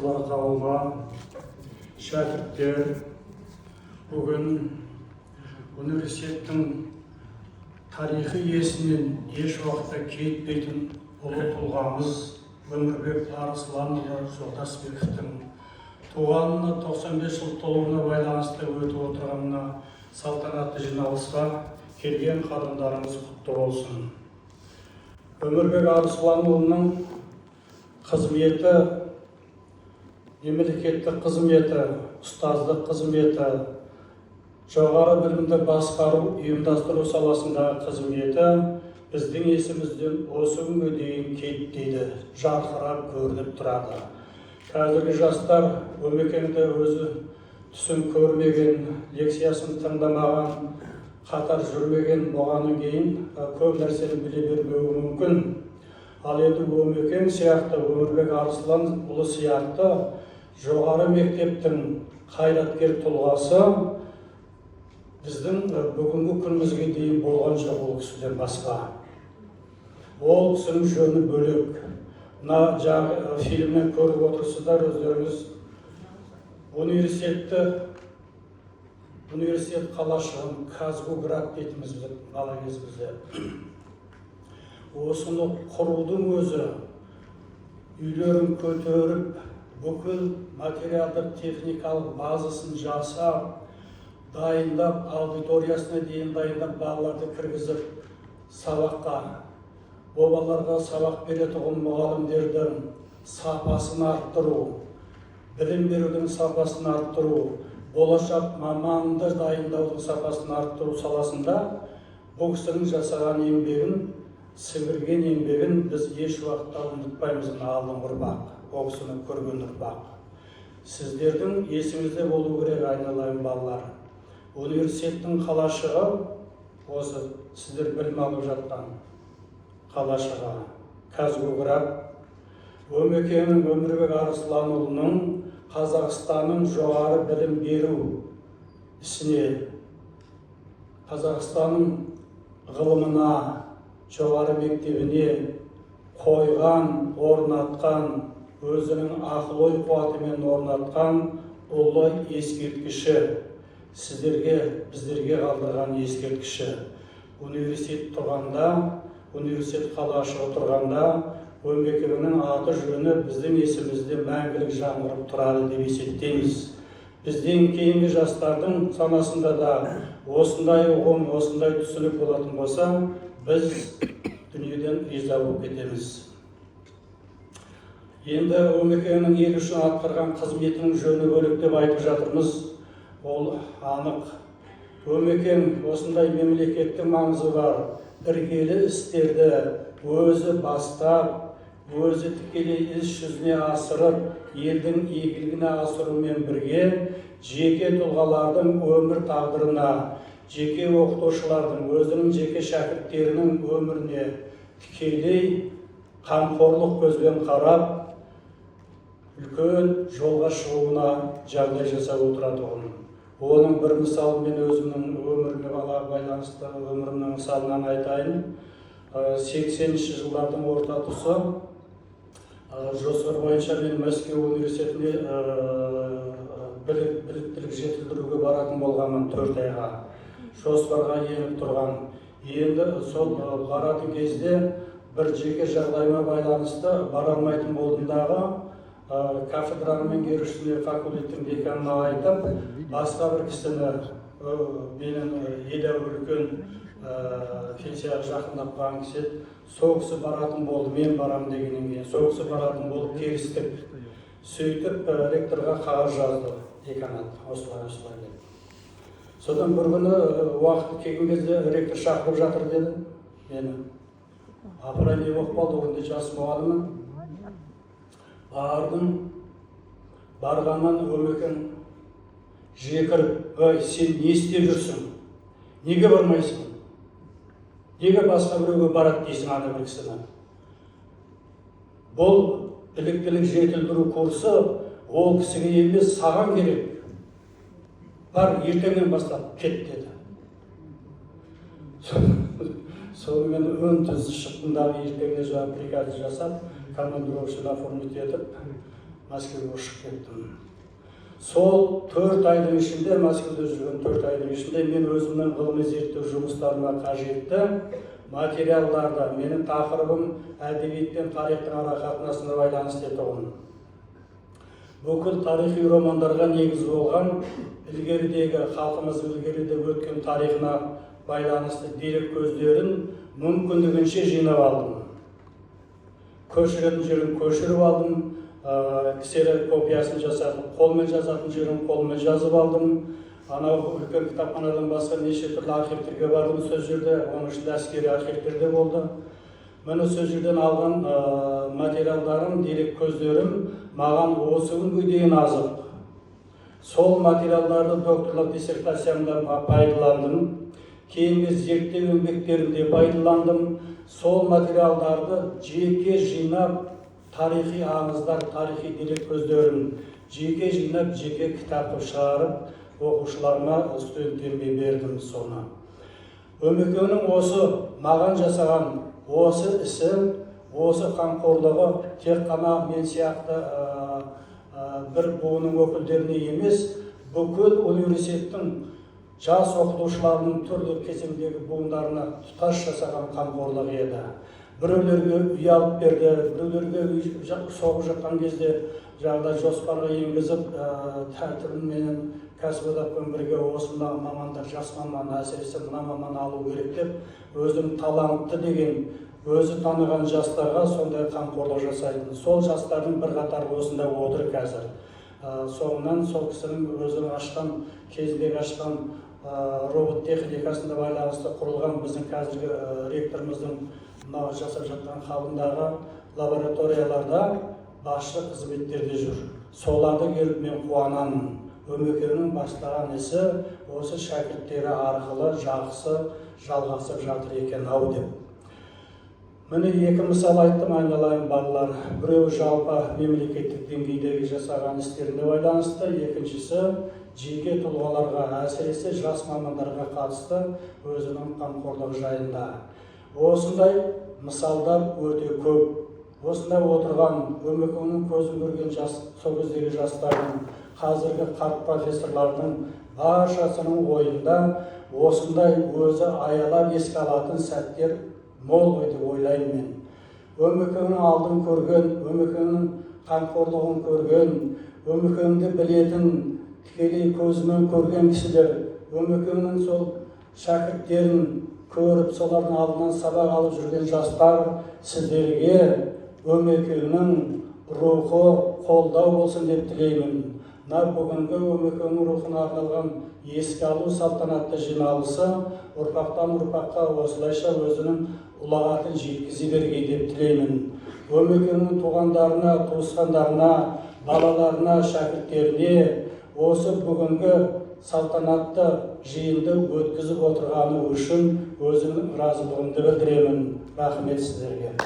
оқушылар қауымы, шәкірттер, бүгін университеттің тарихи иесінен еш уақытта кетпейтін ұлы тұлғамыз Өмірбек Арысланұлы Жолдасбековтің туғанына 95 жыл толуына байланысты өтіп отырғанына салтанатты жиналысқа келген қадамдарымыз құтты болсын. Өмірбек Арысланұлының қызметі, мемлекеттік қызметі, ұстаздық қызметі, жоғары білімді басқару, ұйымдастыру саласындағы қызметі біздің есімізден осы күнге дейін кетпейді, жарқырап көрініп тұрады. Қазіргі жастар Өмекеңді өзі түсін көрмеген, лекциясын тыңдамаған, қатар жүрмеген болғаннан кейін көп нәрсені біле бермеуі мүмкін. Ал енді Өмекең сияқты, Өмірбек Арысланұлы сияқты жоғары мектептің қайраткер тұлғасы біздің бүгінгі күнімізге дейін болған жоқ ол кісіден басқа. Ол кісінің жөні бөлек. Мына жаңағы фильмнен көріп отырсыздар өздеріңіз. Университет қалашығын Казгуград дейтіміз бала кезімізде. Осыны құрудың өзі, үйлерін көтеріп, бүкіл материалдық техникалық базасын жасап, дайындап, аудиториясына дейін дайындап, балаларды кіргізіп, сабаққа, балаларға сабақ беретін мұғалімдердің сапасын арттыру, білім берудің сапасын арттыру, болашақ маманды дайындаудың сапасын арттыру саласында бұл кісінің жасаған еңбегін, сіңірген еңбегін біз еш уақытта ұмытпаймыз. Алдыңғы ұрпақ, ол кісіні көрген ұрпақ. Сіздердің есіңізде болу керек, айналайын балалар. Университеттің қалашығы осы сіздер білім алып жатқан қалашығы Казгуград. Өмекеңнің Өмірбек Арысланұлының Қазақстанның жоғары білім беру ісіне, Қазақстанның ғылымына, жоғары мектебіне қойған, орнатқан, өзінің ақыл-ой қуатымен орнатқан ұлы ескерткіші, сіздерге, біздерге қалдырған ескерткіші. Университет тұрғанда, университет қалашығы тұрғанда, Өмекеңнің аты жөні біздің есімізде мәңгілік жаңғырып тұрады деп есептейміз. Бізден кейінгі жастардың санасында да осындай ұғым, осындай түсінік болатын болса, біз дүниеден риза болып кетеміз. Енді Өмекеңнің ел үшін атқарған қызметінің жөні бөлек деп айтып жатырмыз. Ол анық. Өмекең осындай мемлекеттің маңызы бар іргелі істерді өзі бастап, өзі тікелей іс жүзіне асырып, елдің игілігіне асырумен бірге, жеке тұлғалардың өмір тағдырына, жеке оқытушылардың, өзінің жеке шәкірттерінің өміріне тікелей қамқорлық көзбен қарап, үлкен жолға шығуына жағдай жасап отырады. Оның бір мысалы мен өзімнің өміріне байланысты өмірімнің мысалынан айтайын. 80-ші жылдардың орта тұсы жоспар бойынша мен Мәскеу университетіне біліктілік жетілдіруге баратын болғанмын 4 айға. Жоспарға еніп тұрған. Енді сол баратын кезде бір жеке жағдайыма байланысты бара алмайтын болдымдағы кафедраның меңгерушісіне, факультеттің деканына айтып, басқа бір кісіні менің едәуір үлкен пенсияға жақындап қалған кісі, сол кісі баратын болды, мен барам дегеннен кейін, сол кісі баратын болып келістік. Сөйтіп ректорға қағаз жазды деканат, осылай деп. Содан бір күні уақыты келген кезде ректор шақырып жатыр деді мені. Апырай, не болып қалды, онда жас мұғаліммін. Бардым, барғаннан Өмекең жекіріп, ой, сен не істеп жүрсің? Неге бармайсың? Неге басқа біреуге барады дейсің ана бір кісіні? Бұл біліктілік жетілдіру курсы ол кісіге емес, саған керек. Бар, ертеңнен бастап кет деді. Сонымен үн-түнсіз шықтым дағы ертеңіне жаңа приказ жасап, командировканы оформить етіп, Мәскеуге ұшып кеттім. Сол 4 айдың ішінде, Мәскеуде жүрген 4 айдың ішінде мен өзімнің ғылыми зерттеу жұмыстарыма қажетті материалдарды, менің тақырыбым әдебиет пен тарихтың арақатынасына байланысты етуін. Бүкіл тарихи романдарға негіз болған ілгерідегі халқымыз ілгеріде өткен тарихына байланысты дерек көздерін мүмкіндігінше жинап алдым. Көшіретін жерін көшіріп алдым, ксерокопиясын жасадым, қолмен жазатын жерін қолмен жазып алдым. Анау үлкен кітапханадан басқа неше түрлі архивтерге бардым сөз жерде, оның ішінде әскери архивтер де болды. Мені сөз жерден алған материалдарым, дерек көздерім маған осы күнге дейін азық. Сол материалдарды докторлық диссертациямда пайдаландым. Кейінгі зерттеу еңбектерімде пайдаландым. Сол материалдарды жеке жинап, тарихи аңыздар, тарихи дерек көздерін жеке жинап, жеке кітап шығарып, оқушыларыма, студенттеріме бердім соны. Өмекеңнің осы маған жасаған осы ісі, осы қамқорлығы тек қана мен сияқты бір буынның өкілдеріне емес, бүкіл университеттің жас оқытушыларының түрлі кезеңдегі буындарына тұтас жасаған қамқорлығы еді. Біреулерге үй алып берді, біреулерге соғып жатқан кезде жағдай жоспарға енгізіп, тәртібіменен кәсіподақпен бірге осында мамандар, жас маман, әсіресе мына маман алу керек деп, өзім талантты деген, өзі таныған жастарға сондай қамқорлық жасайтын. Сол жастардың бір қатары осында отыр қазір. Соңынан сол кісінің өзінің ашқан, кезіндегі ашқан робот техникасында байланысты құрылған біздің қазіргі ректорымыздың жасап жатқан қабындағы лабораторияларда басшы қызметтерде жүр. Соларды келіп мен қуанамын. Өмекеңнің бастаған ісі осы шәкірттері арқылы жақсы жалғасып жатыр екен ау деп. Міне екі мысал айттым, айналайын балалар. Біреу жалпы мемлекеттік деңгейдегі жасаған істеріне байланысты, екіншісі жеке тұлғаларға, әсіресе жас мамандарға қатысты өзінің қамқорлығы жайында. Осындай мысалдар өте көп. Осындай отырған Өмекеңнің көзін көрген сол кездегі жастардың, қазіргі қарт профессорлардың баршасының ойында осындай өзі аялап еске алатын сәттер мол ғой деп ойлаймын мен. Өмекеңнің алдын көрген, Өмекеңнің қамқорлығын көрген, Өмекеңді білетін, тікелей көзімен көрген кісілер, Өмекеңнің сол шәкірттерін көріп, солардың алдынан сабақ алып жүрген жастар, сіздерге Өмекеңнің рухы қолдау болсын деп тілеймін. Бүгінгі Өмекеңнің рухына арналған еске алу салтанатты жиналысы ұрпақтан ұрпаққа осылайша өзінің ұлағатын жеткізе бергей деп тілеймін. Өмекеңнің туғандарына, туысқандарына, балаларына, шәкірттеріне осы бүгінгі салтанатты жиынды өткізіп отырғаны үшін өзімнің разылығымды білдіремін. Рахмет сіздерге.